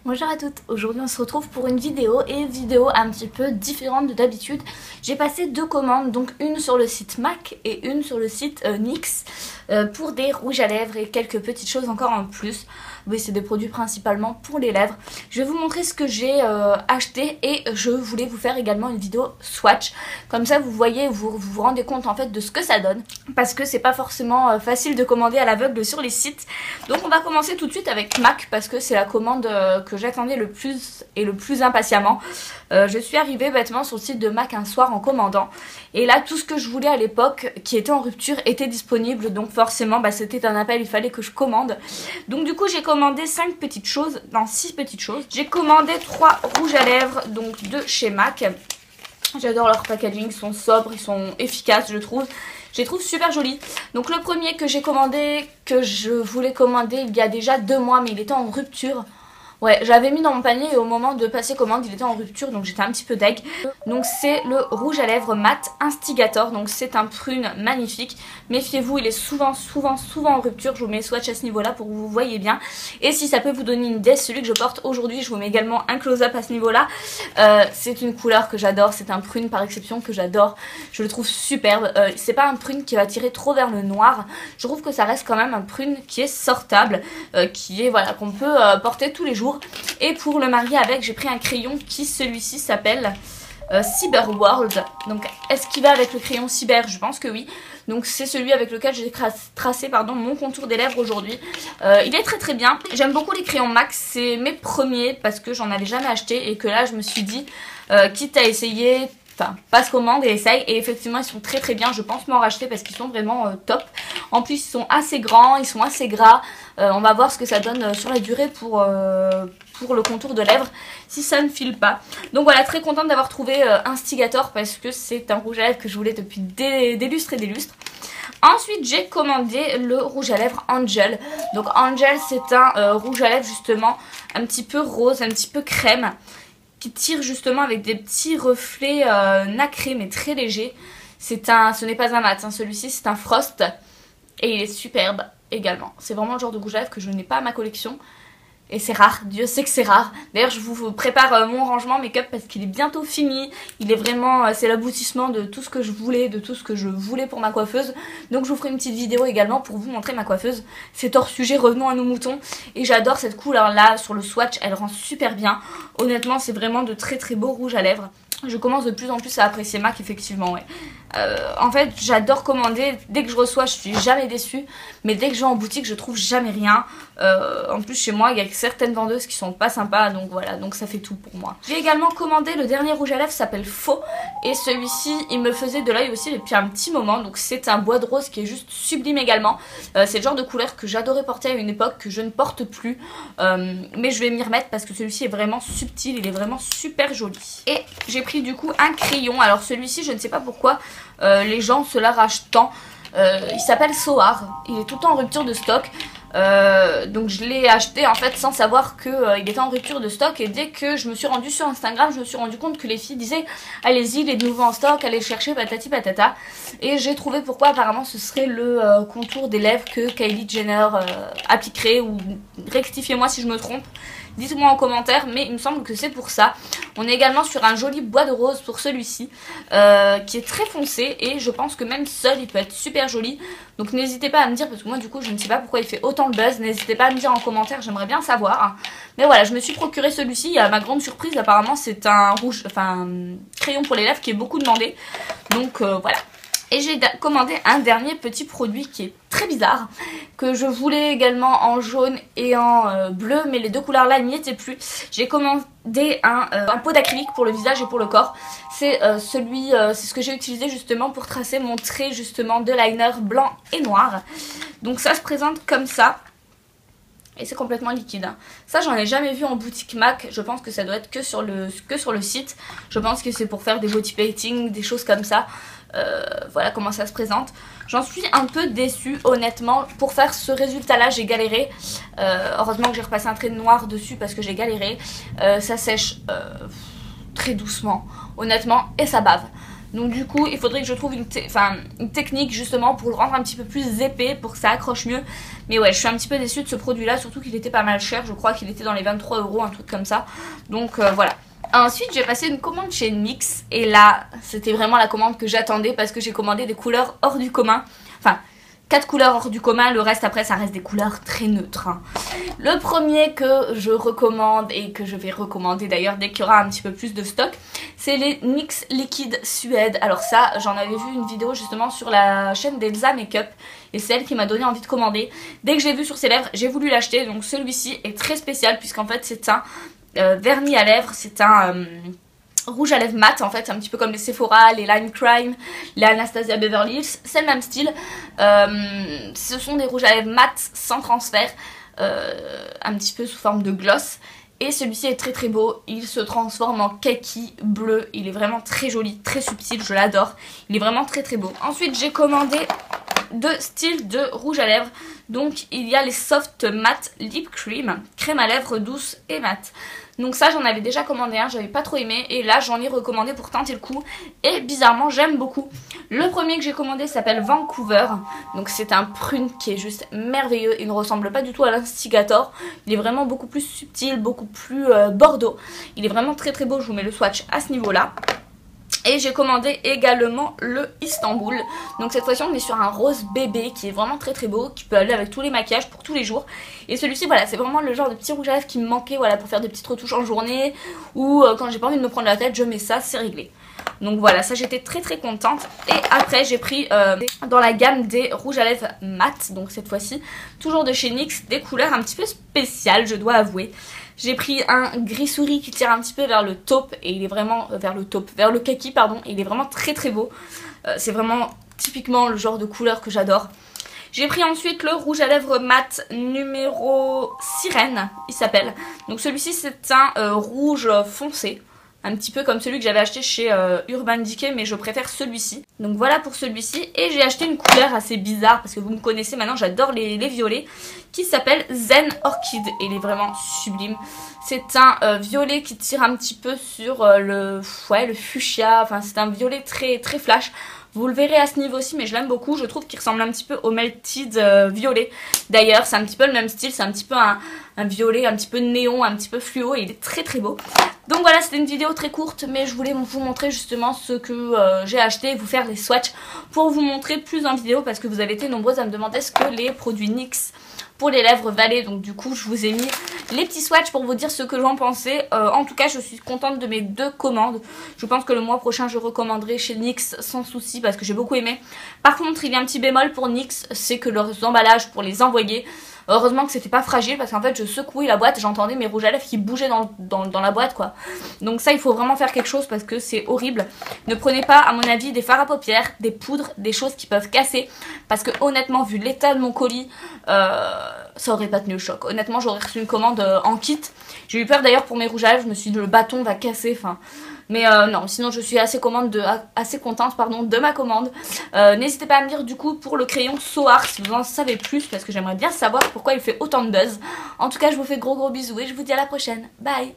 Bonjour à toutes, aujourd'hui on se retrouve pour une vidéo un petit peu différente de d'habitude. J'ai passé deux commandes, donc une sur le site MAC et une sur le site NYX pour des rouges à lèvres et quelques petites choses encore en plus. Oui, c'est des produits principalement pour les lèvres. Je vais vous montrer ce que j'ai acheté et je voulais vous faire également une vidéo swatch. Comme ça vous voyez, vous rendez compte en fait de ce que ça donne. Parce que c'est pas forcément facile de commander à l'aveugle sur les sites. Donc on va commencer tout de suite avec MAC parce que c'est la commande que j'attendais le plus et le plus impatiemment. Je suis arrivée bêtement sur le site de MAC un soir en commandant. Et là tout ce que je voulais à l'époque qui était en rupture était disponible. Donc forcément c'était un appel, il fallait que je commande. Donc du coup j'ai commandé 5 petites choses, non 6 petites choses. J'ai commandé 3 rouges à lèvres donc de chez MAC. J'adore leur packaging, ils sont sobres, ils sont efficaces je trouve. Je les trouve super jolis. Donc le premier que j'ai commandé, que je voulais commander il y a déjà 2 mois mais il était en rupture. Ouais, j'avais mis dans mon panier et au moment de passer commande, il était en rupture, donc j'étais un petit peu deg. Donc c'est le rouge à lèvres mat Instigator, donc c'est un prune magnifique. Méfiez-vous, il est souvent en rupture, je vous mets swatch à ce niveau-là pour que vous voyez bien. Et si ça peut vous donner une idée, celui que je porte aujourd'hui, je vous mets également un close-up à ce niveau-là. C'est une couleur que j'adore, c'est un prune par exception que j'adore. Je le trouve superbe, c'est pas un prune qui va tirer trop vers le noir. Je trouve que ça reste quand même un prune qui est sortable, qui est, voilà, qu'on peut porter tous les jours. Et pour le marier avec, j'ai pris un crayon qui, celui-ci, s'appelle Cyber World. Donc, est-ce qu'il va avec le crayon Cyber? Je pense que oui. Donc, c'est celui avec lequel j'ai tracé mon contour des lèvres aujourd'hui. Il est très très bien. J'aime beaucoup les crayons MAC. C'est mes premiers parce que j'en avais jamais acheté et que là, je me suis dit, quitte à essayer... Enfin, passe commande et essaye. Et effectivement, ils sont très très bien. Je pense m'en racheter parce qu'ils sont vraiment top. En plus, ils sont assez grands, ils sont assez gras. On va voir ce que ça donne sur la durée pour le contour de lèvres. Si ça ne file pas. Donc voilà, très contente d'avoir trouvé Instigator parce que c'est un rouge à lèvres que je voulais depuis des lustres et des lustres. Ensuite, j'ai commandé le rouge à lèvres Angel. Donc Angel, c'est un rouge à lèvres justement un petit peu rose, un petit peu crème, qui tire justement avec des petits reflets nacrés mais très légers. Ce n'est pas un mat, hein. Celui-ci c'est un frost et il est superbe également. C'est vraiment le genre de rouge à lèvres que je n'ai pas à ma collection et c'est rare, Dieu sait que c'est rare. D'ailleurs je vous prépare mon rangement make-up parce qu'il est bientôt fini. Il est vraiment, c'est l'aboutissement de tout ce que je voulais, de tout ce que je voulais pour ma coiffeuse. Donc je vous ferai une petite vidéo également pour vous montrer ma coiffeuse. C'est hors sujet, revenons à nos moutons. Et j'adore cette couleur là sur le swatch, elle rend super bien. Honnêtement c'est vraiment de très très beaux rouges à lèvres. Je commence de plus en plus à apprécier MAC effectivement, ouais. En fait j'adore commander, dès que je reçois je suis jamais déçue, mais dès que je vais en boutique je trouve jamais rien. En plus chez moi il y a certaines vendeuses qui sont pas sympas, donc voilà, donc ça fait tout pour moi. J'ai également commandé le dernier rouge à lèvres, s'appelle Faux, et celui-ci il me faisait de l'œil aussi depuis un petit moment, donc c'est un bois de rose qui est juste sublime également. C'est le genre de couleur que j'adorais porter à une époque, que je ne porte plus, mais je vais m'y remettre parce que celui-ci est vraiment subtil, il est vraiment super joli. Et j'ai pris du coup un crayon, alors celui-ci je ne sais pas pourquoi les gens se l'arrachent tant. Il s'appelle Soar, il est tout le temps en rupture de stock. Donc je l'ai acheté en fait sans savoir qu'il était en rupture de stock. Et dès que je me suis rendue sur Instagram, je me suis rendu compte que les filles disaient allez-y, il est de nouveau en stock, allez chercher patati patata. Et j'ai trouvé pourquoi apparemment ce serait le contour des lèvres que Kylie Jenner appliquerait. Ou rectifiez-moi si je me trompe, dites-moi en commentaire, mais il me semble que c'est pour ça. On est également sur un joli bois de rose pour celui-ci, qui est très foncé et je pense que même seul il peut être super joli. Donc n'hésitez pas à me dire, parce que moi du coup je ne sais pas pourquoi il fait autant le buzz, n'hésitez pas à me dire en commentaire, j'aimerais bien savoir. Mais voilà, je me suis procuré celui-ci, à ma grande surprise apparemment c'est un rouge, enfin un crayon pour les lèvres qui est beaucoup demandé. Donc voilà. Et j'ai commandé un dernier petit produit qui est très bizarre, que je voulais également en jaune et en bleu, mais les deux couleurs là n'y étaient plus. J'ai commandé un pot d'acrylique pour le visage et pour le corps. C'est c'est ce que j'ai utilisé justement pour tracer mon trait justement de liner blanc et noir. Donc ça se présente comme ça. Et c'est complètement liquide. Ça j'en ai jamais vu en boutique MAC. Je pense que ça doit être que sur le site. Je pense que c'est pour faire des body painting, des choses comme ça. Voilà comment ça se présente. J'en suis un peu déçue honnêtement. Pour faire ce résultat là j'ai galéré. Heureusement que j'ai repassé un trait de noir dessus parce que j'ai galéré. Ça sèche très doucement honnêtement et ça bave. Donc du coup il faudrait que je trouve une technique justement pour le rendre un petit peu plus épais, pour que ça accroche mieux. Mais ouais, je suis un petit peu déçue de ce produit là, surtout qu'il était pas mal cher, je crois qu'il était dans les 23 €, un truc comme ça. Donc voilà. Ensuite j'ai passé une commande chez NYX et là c'était vraiment la commande que j'attendais parce que j'ai commandé des couleurs hors du commun. Enfin 4 couleurs hors du commun, le reste après ça reste des couleurs très neutres. Le premier que je recommande et que je vais recommander d'ailleurs dès qu'il y aura un petit peu plus de stock, c'est les NYX Liquid Suède. Alors ça, j'en avais vu une vidéo justement sur la chaîne d'Elsa Makeup et c'est elle qui m'a donné envie de commander. Dès que je l'ai vu sur ses lèvres, j'ai voulu l'acheter. Donc celui-ci est très spécial puisqu'en fait c'est un vernis à lèvres, c'est un rouge à lèvres mat en fait, un petit peu comme les Sephora, les Lime Crime, les Anastasia Beverly Hills, c'est le même style. Ce sont des rouges à lèvres mat sans transfert, un petit peu sous forme de gloss. Et celui-ci est très très beau, il se transforme en kaki bleu, il est vraiment très joli, très subtil, je l'adore, il est vraiment très très beau. Ensuite j'ai commandé deux styles de rouge à lèvres, donc il y a les Soft Matte Lip Cream, crème à lèvres douce et mat. Donc ça j'en avais déjà commandé un, j'avais pas trop aimé et là j'en ai recommandé pour tenter le coup et bizarrement j'aime beaucoup. Le premier que j'ai commandé s'appelle Vancouver, donc c'est un prune qui est juste merveilleux, il ne ressemble pas du tout à l'Instigator, il est vraiment beaucoup plus subtil, beaucoup plus bordeaux, il est vraiment très très beau, je vous mets le swatch à ce niveau là. Et j'ai commandé également le Istanbul. Donc cette fois-ci on est sur un rose bébé qui est vraiment très très beau, qui peut aller avec tous les maquillages pour tous les jours. Et celui-ci voilà, c'est vraiment le genre de petit rouge à lèvres qui me manquait, voilà, pour faire des petites retouches en journée. Ou quand j'ai pas envie de me prendre la tête, je mets ça, c'est réglé. Donc voilà, ça j'étais très très contente. Et après j'ai pris dans la gamme des rouges à lèvres mat, donc cette fois-ci toujours de chez NYX, des couleurs un petit peu spéciales, je dois avouer. J'ai pris un gris souris qui tire un petit peu vers le taupe et il est vraiment vers le kaki pardon, et il est vraiment très très beau. C'est vraiment typiquement le genre de couleur que j'adore. J'ai pris ensuite le rouge à lèvres mat numéro Sirène, il s'appelle. Donc celui-ci c'est un rouge foncé. Un petit peu comme celui que j'avais acheté chez Urban Decay, mais je préfère celui-ci. Donc voilà pour celui-ci. Et j'ai acheté une couleur assez bizarre, parce que vous me connaissez maintenant, j'adore les violets, qui s'appelle Zen Orchid. Et il est vraiment sublime. C'est un violet qui tire un petit peu sur le fuchsia. Enfin, c'est un violet très, très flash. Vous le verrez à ce niveau-ci, mais je l'aime beaucoup. Je trouve qu'il ressemble un petit peu au Melted violet. D'ailleurs, c'est un petit peu le même style. C'est un petit peu un violet, un petit peu néon, un petit peu fluo. Et il est très très beau. Donc voilà, c'était une vidéo très courte, mais je voulais vous montrer justement ce que j'ai acheté et vous faire des swatchs pour vous montrer plus en vidéo parce que vous avez été nombreuses à me demander ce que les produits NYX pour les lèvres valaient. Donc du coup, je vous ai mis les petits swatchs pour vous dire ce que j'en pensais. En tout cas, je suis contente de mes deux commandes. Je pense que le mois prochain, je recommanderai chez NYX sans souci parce que j'ai beaucoup aimé. Par contre, il y a un petit bémol pour NYX, c'est que leurs emballages pour les envoyer... Heureusement que c'était pas fragile parce qu'en fait je secouais la boîte, j'entendais mes rouges à lèvres qui bougeaient dans la boîte quoi. Donc ça il faut vraiment faire quelque chose parce que c'est horrible. Ne prenez pas à mon avis des fards à paupières, des poudres, des choses qui peuvent casser. Parce que honnêtement vu l'état de mon colis, ça aurait pas tenu le choc. Honnêtement j'aurais reçu une commande en kit. J'ai eu peur d'ailleurs pour mes rouges à lèvres, je me suis dit le bâton va casser, enfin... Mais non, sinon je suis assez contente de ma commande. N'hésitez pas à me dire du coup pour le crayon Soar si vous en savez plus parce que j'aimerais bien savoir pourquoi il fait autant de buzz. En tout cas je vous fais gros bisous et je vous dis à la prochaine. Bye.